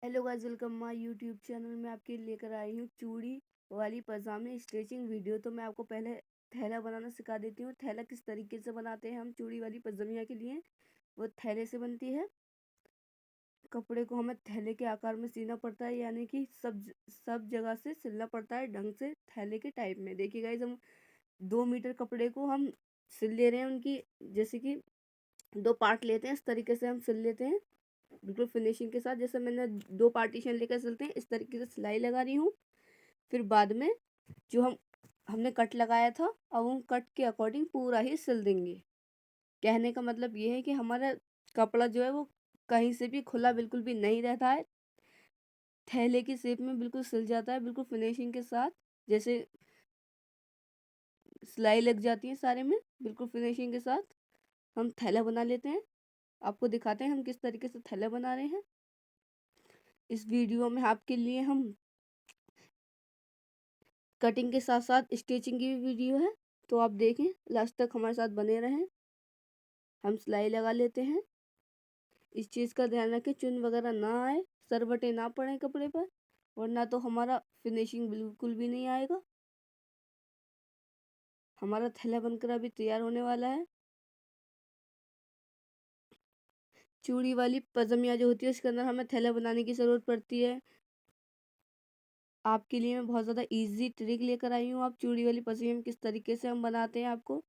Hello guys, welcome my YouTube channel में आपके लेकर आई हूँ चूड़ी वाली पजामे स्टिचिंग वीडियो। तो मैं आपको पहले थैला बनाना सिखा देती हूँ। थैला किस तरीके से बनाते हैं हम चूड़ी वाली पजामिया के लिए, वो थैले से बनती है। कपड़े को हमें थैले के आकार में सीना पड़ता है, यानी कि सब जगह से सिलना पड़ता है ढंग से थैले के टाइप में। देखिए गाइस, हम 2 मीटर कपड़े को हम सिल ले रहे हैं। उनकी जैसे कि 2 पार्ट लेते हैं, इस तरीके से हम सिल लेते हैं बिल्कुल फिनिशिंग के साथ। जैसे मैंने 2 पार्टीशन लेकर सिलते हैं, इस तरीके से सिलाई लगा रही हूँ। फिर बाद में जो हमने कट लगाया था, अब हम कट के अकॉर्डिंग पूरा ही सिल देंगे। कहने का मतलब ये है कि हमारा कपड़ा जो है वो कहीं से भी खुला बिल्कुल भी नहीं रहता है, थैले की शेप में बिल्कुल सिल जाता है बिल्कुल फिनिशिंग के साथ। जैसे सिलाई लग जाती है सारे में बिल्कुल फिनिशिंग के साथ। हम थैला बना लेते हैं, आपको दिखाते हैं हम किस तरीके से थैला बना रहे हैं। इस वीडियो में आपके लिए हम कटिंग के साथ साथ स्टिचिंग की भी वीडियो है, तो आप देखें, लास्ट तक हमारे साथ बने रहें। हम सिलाई लगा लेते हैं। इस चीज़ का ध्यान रखें चुन वगैरह ना आए, सरवटे ना पड़े कपड़े पर, वरना तो हमारा फिनिशिंग बिल्कुल भी नहीं आएगा। हमारा थैला बनकर अभी तैयार होने वाला है। चूड़ी वाली पजामिया जो होती है उसके अंदर हमें थैला बनाने की ज़रूरत पड़ती है। आपके लिए मैं बहुत ज़्यादा इजी ट्रिक लेकर आई हूँ। आप चूड़ी वाली पजामिया किस तरीके से हम बनाते हैं, आपको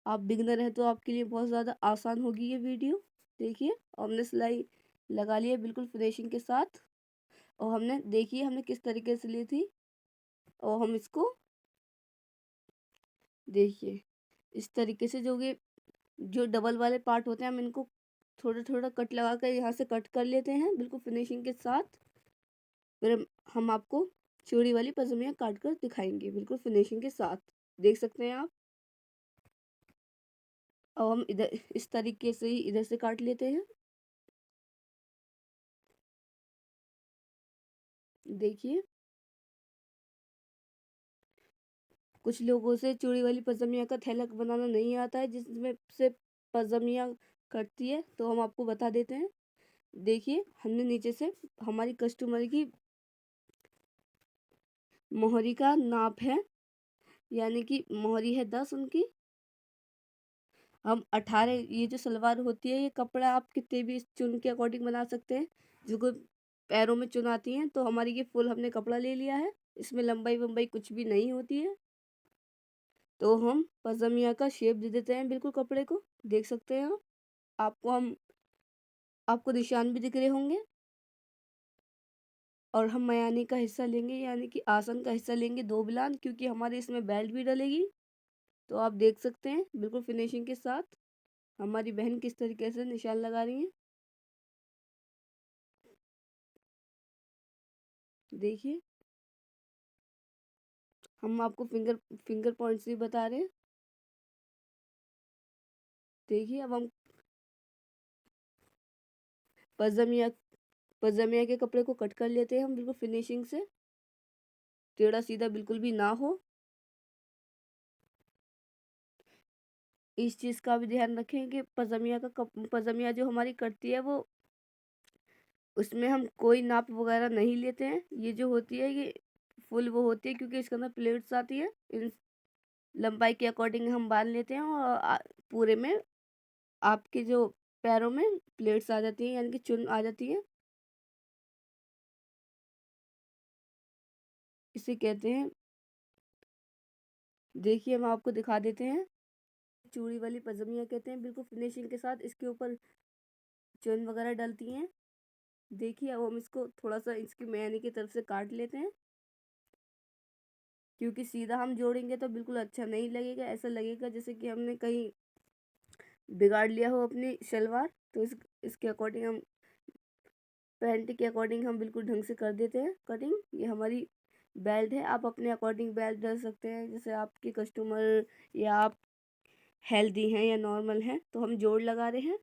आप बिगनर हैं तो आपके लिए बहुत ज़्यादा आसान होगी ये वीडियो। देखिए, हमने सिलाई लगा ली है बिल्कुल फिनिशिंग के साथ, और हमने देखिए हमने किस तरीके से ली थी। और हम इसको देखिए इस तरीके से जो डबल वाले पार्ट होते हैं, हम इनको थोड़ा थोड़ा कट लगा कर यहाँ से कट कर लेते हैं बिल्कुल फिनिशिंग के साथ। फिर हम आपको चूड़ी वाली पजामिया काट कर दिखाएंगे बिल्कुल फिनिशिंग के साथ। देख सकते हैं आप। अब हम इधर इस तरीके से ही इधर से काट लेते हैं। देखिए, कुछ लोगों से चूड़ी वाली पजामिया का थैला बनाना नहीं आता है, जिसमें से पजामिया कटती है, तो हम आपको बता देते हैं। देखिए, हमने नीचे से हमारी कस्टमर की मोहरी का नाप है, यानी कि मोहरी है 10 उनकी। हम 18, ये जो सलवार होती है, ये कपड़ा आप कितने भी चुन के अकॉर्डिंग बना सकते हैं। जो कोई पैरों में चुन आती हैं, तो हमारी ये फुल हमने कपड़ा ले लिया है, इसमें लंबाई वंबाई कुछ भी नहीं होती है। तो हम पजामिया का शेप दे देते हैं बिल्कुल कपड़े को। देख सकते हैं आप। आपको निशान भी दिख रहे होंगे। और हम मयानी का हिस्सा लेंगे, यानी कि आसन का हिस्सा लेंगे 2 बिलान, क्योंकि हमारे इसमें बेल्ट भी डलेगी। तो आप देख सकते हैं बिल्कुल फिनिशिंग के साथ हमारी बहन किस तरीके से निशान लगा रही हैं। देखिए, हम आपको फिंगर पॉइंट्स भी बता रहे हैं। देखिए, अब हम पजामिया पजामिया के कपड़े को कट कर लेते हैं हम बिल्कुल फिनिशिंग से, टेढ़ा सीधा बिल्कुल भी ना हो। इस चीज़ का भी ध्यान रखें कि पजामिया जो हमारी कटती है, वो उसमें हम कोई नाप वगैरह नहीं लेते हैं। ये जो होती है, ये फुल वो होती है, क्योंकि इसके अंदर प्लेट्स आती है। इन लंबाई के अकॉर्डिंग हम बांध लेते हैं, और पूरे में आपके जो पैरों में प्लेट्स आ जाती हैं, यानी कि चुन आ जाती है। इसे कहते हैं, देखिए हम आपको दिखा देते हैं, चूड़ी वाली पजामिया कहते हैं बिल्कुल फिनिशिंग के साथ। इसके ऊपर चुन वगैरह डलती हैं। देखिए, अब हम इसको थोड़ा सा इसकी मैनी की तरफ से काट लेते हैं, क्योंकि सीधा हम जोड़ेंगे तो बिल्कुल अच्छा नहीं लगेगा। ऐसा लगेगा जैसे कि हमने कहीं बिगाड़ लिया हो अपनी शलवार। तो इसके अकॉर्डिंग हम पैंट के अकॉर्डिंग हम बिल्कुल ढंग से कर देते हैं कटिंग। ये हमारी बेल्ट है, आप अपने अकॉर्डिंग बेल्ट डाल सकते हैं, जैसे आपके कस्टमर या आप हेल्दी हैं या नॉर्मल हैं। तो हम जोड़ लगा रहे हैं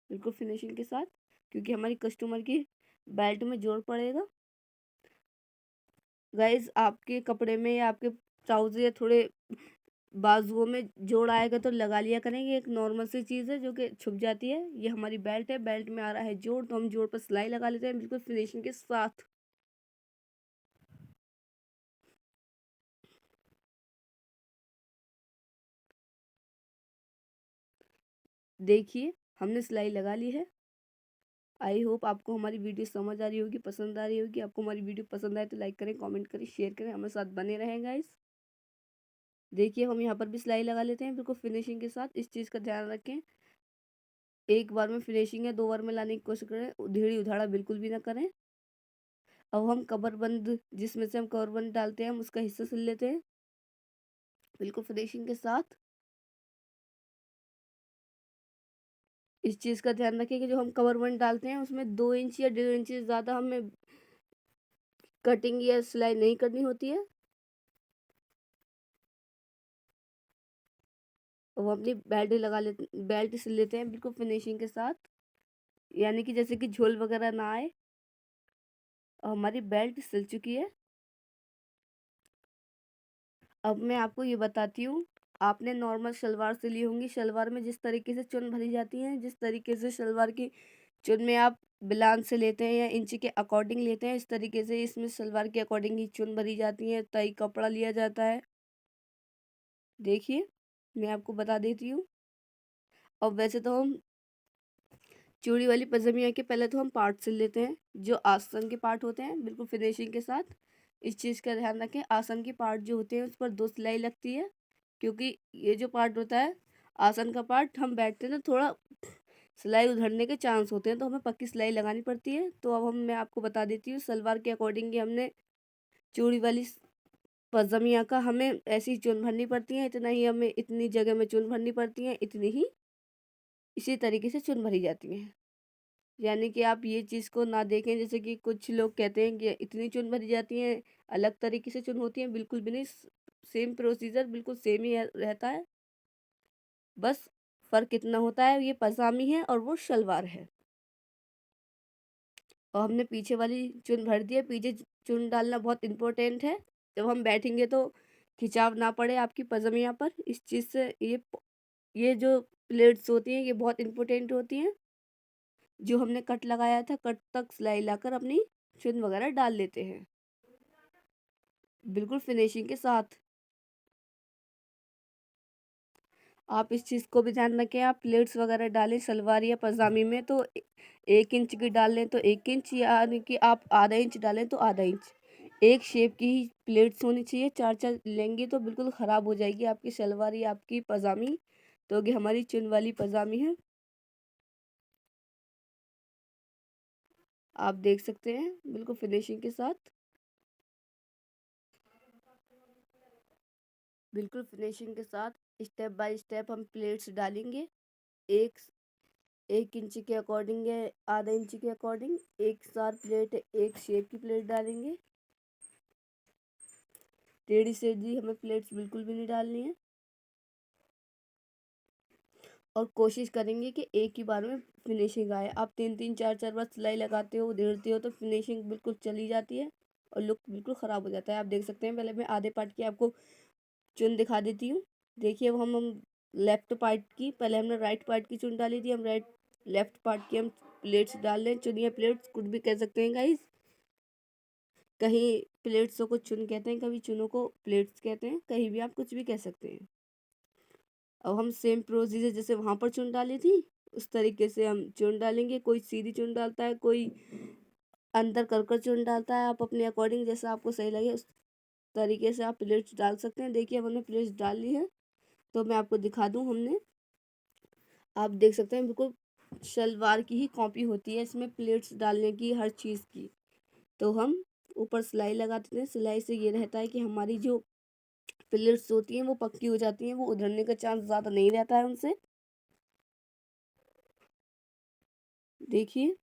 बिल्कुल फिनिशिंग के साथ, क्योंकि हमारी कस्टमर की बेल्ट में जोड़ पड़ेगा। गाइज, आपके कपड़े में या आपके ट्राउजर थोड़े बाजुओं में जोड़ आएगा तो लगा लिया करेंगे। एक नॉर्मल सी चीज़ है जो कि छुप जाती है। ये हमारी बेल्ट है, बेल्ट में आ रहा है जोड़, तो हम जोड़ पर सिलाई लगा लेते हैं बिल्कुल फिनिशिंग के साथ। देखिए हमने सिलाई लगा ली है। आई होप आपको हमारी वीडियो समझ आ रही होगी, पसंद आ रही होगी। आपको हमारी वीडियो पसंद आए तो लाइक करें, कमेंट करें, शेयर करें, हमारे साथ बने रहें गाइस। देखिए हम यहाँ पर भी सिलाई लगा लेते हैं बिल्कुल फिनिशिंग के साथ। इस चीज़ का ध्यान रखें, एक बार में फिनिशिंग है, 2 बार में लाने की कोशिश करें, उधेड़ी उधाड़ा बिल्कुल भी ना करें। अब हम कबर बंद, जिसमें से हम कवर बंद डालते हैं, हम उसका हिस्सा सिल लेते हैं बिल्कुल फिनिशिंग के साथ। इस चीज़ का ध्यान रखें कि जो हम कवर बंद डालते हैं उसमें 2 इंच या 1.5 इंच से ज़्यादा हमें कटिंग या सिलाई नहीं करनी होती है। और वो अपनी बेल्ट लगा लेते, बेल्ट सिल लेते हैं बिल्कुल फिनिशिंग के साथ, यानी कि जैसे कि झोल वगैरह ना आए। और हमारी बेल्ट सिल चुकी है। अब मैं आपको ये बताती हूँ, आपने नॉर्मल शलवार सिली होंगी, शलवार में जिस तरीके से चुन भरी जाती है, जिस तरीके से शलवार की चुन में आप बिलान से लेते हैं या इंच के अकॉर्डिंग लेते हैं, इस तरीके से इसमें सलवार के अकॉर्डिंग ही चुन भरी जाती है, तय कपड़ा लिया जाता है। देखिए मैं आपको बता देती हूँ। और वैसे तो हम चूड़ी वाली पजामिया के पहले तो हम पार्ट सिल लेते हैं, जो आसन के पार्ट होते हैं बिल्कुल फिनिशिंग के साथ। इस चीज़ का ध्यान रखें, आसन के पार्ट जो होते हैं उस पर 2 सिलाई लगती है, क्योंकि ये जो पार्ट होता है आसन का पार्ट, हम बैठते हैं ना, थोड़ा सिलाई उधरने के चांस होते हैं, तो हमें पक्की सिलाई लगानी पड़ती है। तो अब हम मैं आपको बता देती हूँ, सलवार के अकॉर्डिंग ही हमने चूड़ी वाली पजामिया का हमें ऐसी चुन भरनी पड़ती है, इतना ही हमें, इतनी जगह में चुन भरनी पड़ती है, इतनी ही इसी तरीके से चुन भरी जाती हैं। यानी कि आप ये चीज़ को ना देखें जैसे कि कुछ लोग कहते हैं कि इतनी चुन भरी जाती हैं, अलग तरीके से चुन होती हैं, बिल्कुल भी नहीं। सेम प्रोसीजर बिल्कुल सेम ही रहता है। बस फ़र्क इतना होता है, ये पजामी है और वो शलवार है। और हमने पीछे वाली चुन भर दी है। पीछे चुन डालना बहुत इम्पोर्टेंट है, जब हम बैठेंगे तो खिंचाव ना पड़े आपकी पजामिया पर। इस चीज़ से ये जो प्लेट्स होती हैं ये बहुत इम्पोर्टेंट होती हैं। जो हमने कट लगाया था, कट तक सिलाई लाकर अपनी चुन वगैरह डाल लेते हैं बिल्कुल फिनिशिंग के साथ। आप इस चीज़ को भी ध्यान रखें, आप प्लेट्स वगैरह डालें सलवार या पजामी में तो 1 इंच की डाल लें तो 1 इंच, यानी कि आप आधा इंच डालें तो आधा इंच। एक शेप की ही प्लेट्स होनी चाहिए। 4-4 लेंगे तो बिल्कुल ख़राब हो जाएगी आपकी सलवार या आपकी पजामी। तो ये हमारी चुन वाली पजामी है, आप देख सकते हैं बिल्कुल फिनिशिंग के साथ। बिल्कुल फिनिशिंग के साथ स्टेप बाय स्टेप हम प्लेट्स डालेंगे। एक 1 इंच के अकॉर्डिंग है, आधा इंच के अकॉर्डिंग एक सार प्लेट, एक शेप की प्लेट डालेंगे। टेढ़ी सीधी हमें प्लेट्स बिल्कुल भी नहीं डालनी है। और कोशिश करेंगे कि एक ही बार में फिनिशिंग आए। आप 3-3 4-4 बार सिलाई लगाते हो, उधेड़ते हो तो फिनिशिंग बिल्कुल चली जाती है और लुक बिल्कुल ख़राब हो जाता है। आप देख सकते हैं, पहले मैं आधे पार्ट की आपको चुन दिखा देती हूँ। देखिए अब हम लेफ्ट पार्ट की, पहले हमने राइट पार्ट की चुन डाली थी, हम लेफ्ट पार्ट की हम प्लेट्स डाल रहे हैं। चुनिया प्लेट्स कुछ भी कह सकते हैं गाइस, कहीं प्लेट्सों को चुन कहते हैं, कभी चुनों को प्लेट्स कहते हैं, कहीं भी आप कुछ भी कह सकते हैं। अब हम सेम प्रोसीजर जैसे वहाँ पर चुन डाली थी उस तरीके से हम चुन डालेंगे। कोई सीधी चुन डालता है, कोई अंदर कर चुन डालता है। आप अपने अकॉर्डिंग जैसा आपको सही लगे उस तरीके से आप प्लेट्स डाल सकते हैं। देखिए अब हमने प्लेट्स डाल ली है, तो मैं आपको दिखा दूँ। हमने, आप देख सकते हैं बिल्कुल शलवार की ही कॉपी होती है इसमें प्लेट्स डालने की, हर चीज़ की। तो हम ऊपर सिलाई लगा देते हैं। सिलाई से ये रहता है कि हमारी जो प्लेट्स होती हैं वो पक्की हो जाती हैं, वो उधरने का चांस ज़्यादा नहीं रहता है उनसे। देखिए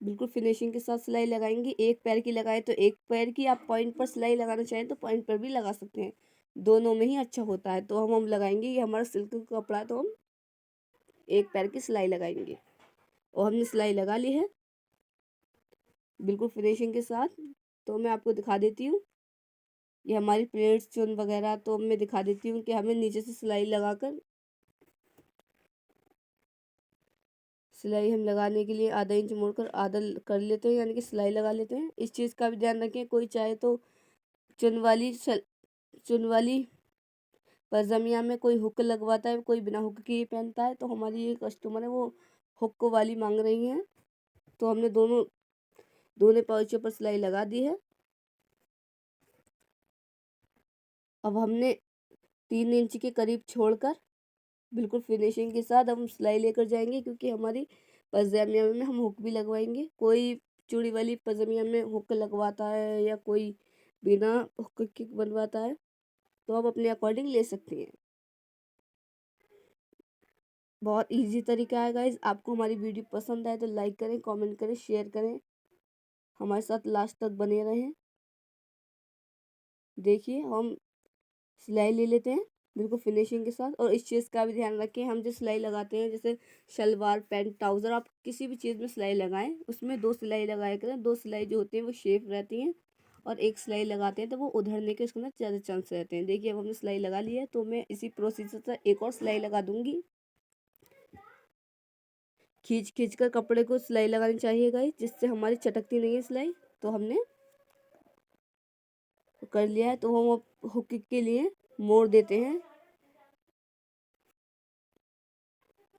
बिल्कुल फिनिशिंग के साथ सिलाई लगाएंगे। एक पैर की लगाए तो एक पैर की, आप पॉइंट पर सिलाई लगाना चाहें तो पॉइंट पर भी लगा सकते हैं, दोनों में ही अच्छा होता है। तो हम लगाएंगे, ये हमारा सिल्क का कपड़ा है तो हम एक पैर की सिलाई लगाएंगे। और हमने सिलाई लगा ली है बिल्कुल फिनिशिंग के साथ। तो मैं आपको दिखा देती हूँ। ये हमारी प्लेट्स चुन वगैरह, तो मैं दिखा देती हूँ कि हमें नीचे से सिलाई हम लगाने के लिए आधा इंच मोड़कर आधा कर लेते हैं, यानी कि सिलाई लगा लेते हैं। इस चीज़ का भी ध्यान रखें, कोई चाहे तो चुन वाली पजामिया में कोई हुक लगवाता है, कोई बिना हुक के ही पहनता है। तो हमारी ये कस्टमर है, वो हुक वाली मांग रही हैं, तो हमने दोनों पाउचों पर सिलाई लगा दी है। अब हमने 3 इंच के करीब छोड़कर बिल्कुल फिनिशिंग के साथ हम सिलाई लेकर जाएंगे, क्योंकि हमारी पजामिया में हम हुक भी लगवाएंगे। कोई चूड़ी वाली पजामिया में हुक लगवाता है या कोई बिना हुक के बनवाता है, तो आप अपने अकॉर्डिंग ले सकती हैं। बहुत इजी तरीका है गाइज। आपको हमारी वीडियो पसंद आए तो लाइक करें, कमेंट करें, शेयर करें, हमारे साथ लास्ट तक बने रहें। देखिए हम सिलाई ले लेते हैं बिल्कुल फिनिशिंग के साथ। और इस चीज़ का भी ध्यान रखें, हम जो सिलाई लगाते हैं, जैसे शलवार पैंट ट्राउज़र, आप किसी भी चीज़ में सिलाई लगाएं, उसमें 2 सिलाई लगाया करें। 2 सिलाई जो होती हैं वो शेप रहती हैं, और एक सिलाई लगाते हैं तो वो उधड़ने के उसके अंदर ज़्यादा चांस रहते हैं। देखिए अब हमने सिलाई लगा ली है, तो मैं इसी प्रोसीजर से एक और सिलाई लगा दूंगी। खींच खींच कर कपड़े को सिलाई लगानी चाहिए गाइस, जिससे हमारी चटकती नहीं है सिलाई। तो हमने कर लिया है, तो हम अब हुक के लिए मोड़ देते हैं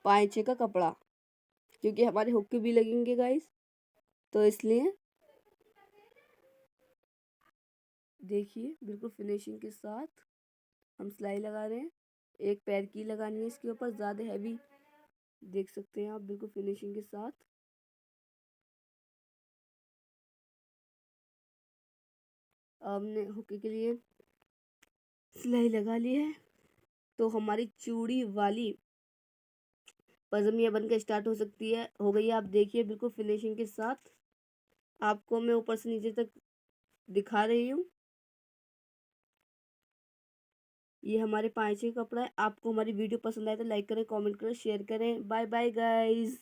5 इंच का कपड़ा, क्योंकि हमारे हुक भी लगेंगे गाइस, तो इसलिए देखिए बिल्कुल फिनिशिंग के साथ हम सिलाई लगा रहे हैं। एक पैर की लगानी है इसके ऊपर, ज़्यादा हैवी, देख सकते हैं आप, बिल्कुल फिनिशिंग के साथ हमने हुक के लिए सिलाई लगा ली है। तो हमारी चूड़ी वाली पजामिया बनकर स्टार्ट हो सकती है, हो गई है। आप देखिए बिल्कुल फिनिशिंग के साथ, आपको मैं ऊपर से नीचे तक दिखा रही हूँ। ये हमारे 5 इंच का कपड़ा है। आपको हमारी वीडियो पसंद आए तो लाइक करें, कमेंट करें, शेयर करें। Bye bye guys.